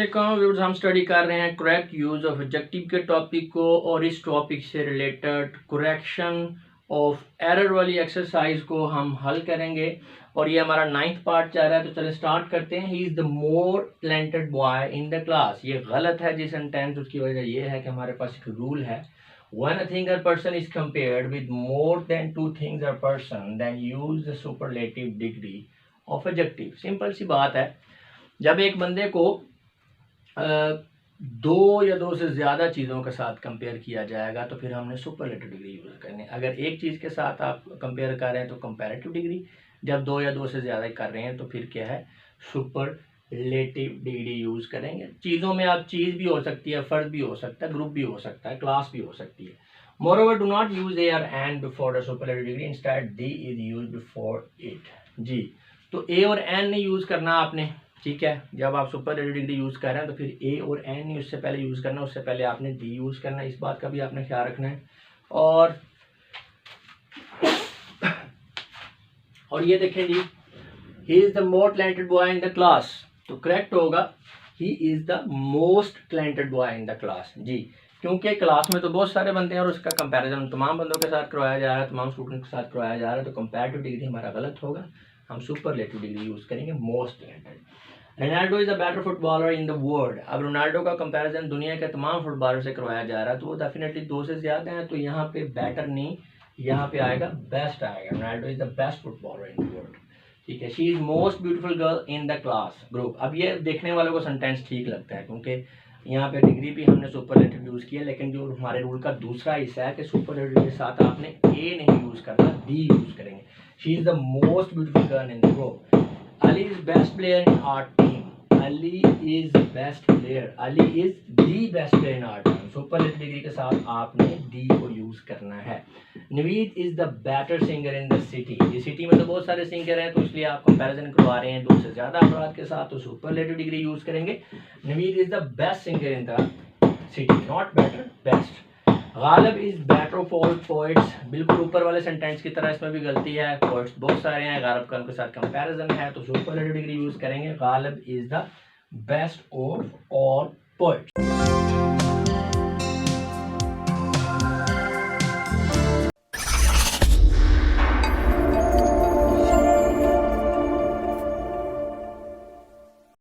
अस्सलाम व्यूअर्स, हम स्टडी कर रहे हैं करेक्ट यूज ऑफ एडजेक्टिव के टॉपिक को और इस टॉपिक से रिलेटेड करेक्शन ऑफ एरर वाली एक्सरसाइज को हम हल करेंगे और ये हमारा 9th पार्ट जा रहा है। तो चले स्टार्ट करते हैं। ही is the more talented boy in the class. ये गलत है जी सेंटेंस। उसकी वजह ये है कि हमारे पास एक रूल है, when a thing or person is compared with more than two things or person then use the superlative degree of adjective। Simple सी बात है, जब एक बंदे को दो या दो से ज़्यादा चीज़ों के साथ कंपेयर किया जाएगा तो फिर हमने सुपरलेटिव डिग्री यूज़ करनी है। अगर एक चीज़ के साथ आप कंपेयर कर रहे हैं तो कंपैरेटिव डिग्री, जब दो या दो से ज़्यादा कर रहे हैं तो फिर क्या है, सुपरलेटिव डिग्री यूज़ करेंगे। चीज़ों में आप चीज़ भी हो सकती है, फर्द भी हो सकता है, ग्रुप भी हो सकता है, क्लास भी हो सकती है। मोreover do not use a or and before the superlative degree, instead the is used before it। जी, तो a और n नहीं यूज़ करना आपने, ठीक है। जब आप सुपरलेटिव डिग्री यूज़ कर रहे हैं तो फिर ए और एन नहीं उससे पहले यूज़ करना, उससे पहले आपने डी यूज़ करना है। इस बात का भी आपने ख्याल रखना है। और ये देखें जी, he is the more talented boy in the class, तो करेक्ट होगा he is the most talented boy in the class. जी, क्योंकि क्लास में तो बहुत सारे बंदे हैं और उसका कंपैरिजन तमाम बंदों के साथ करवाया जा रहा है, तमाम स्टूडेंट के साथ करवाया जा रहा है, तो कंपैरेटिव डिग्री हमारा गलत होगा। हम सुपरलेटिव डिग्री यूज़ करेंगे, most talented. Ronaldo is the better footballer in the world. अब रोनाल्डो का कंपैरिजन दुनिया के तमाम फुटबॉलर से करवाया जा रहा है, तो वो डेफिनेटली दो से ज़्यादा हैं, तो यहाँ पे बेटर नहीं, यहाँ पे आएगा बेस्ट आएगा। Ronaldo is the best footballer in the world, ठीक है। She is most beautiful girl in the class group. अब ये देखने वालों को सेंटेंस ठीक लगता है क्योंकि यहाँ पे डिग्री भी हमने सुपरलेटिव यूज़ किया, लेकिन जो हमारे रूल का दूसरा हिस्सा है कि सुपरलेटिव के साथ आपने ए नहीं यूज़ करना, डी यूज़ करेंगे। She is the most beautiful girl in the group. Ali is best player in our team. Ali is best player. Ali is the best player in our team. Superlative degree के साथ आपने D को use करना है। Naveed is the better singer in the city. ये city में तो बहुत सारे सिंगर हैं, तो इसलिए आप कंपैरिजन करवा रहे हैं दो से ज्यादा अफराद के साथ, तो सुपरलेटिव डिग्री यूज करेंगे। Naveed is the best singer in the city, not better, best. Ghalib is better of all poets. बिल्कुल ऊपर वाले सेंटेंस की तरह इसमें भी गलती है, पोइट्स बहुत सारे हैं, गालिब का उनके साथ कंपैरिजन है, तो सुपरलेटिव डिग्री यूज करेंगे। Ghalib is the best of all poets.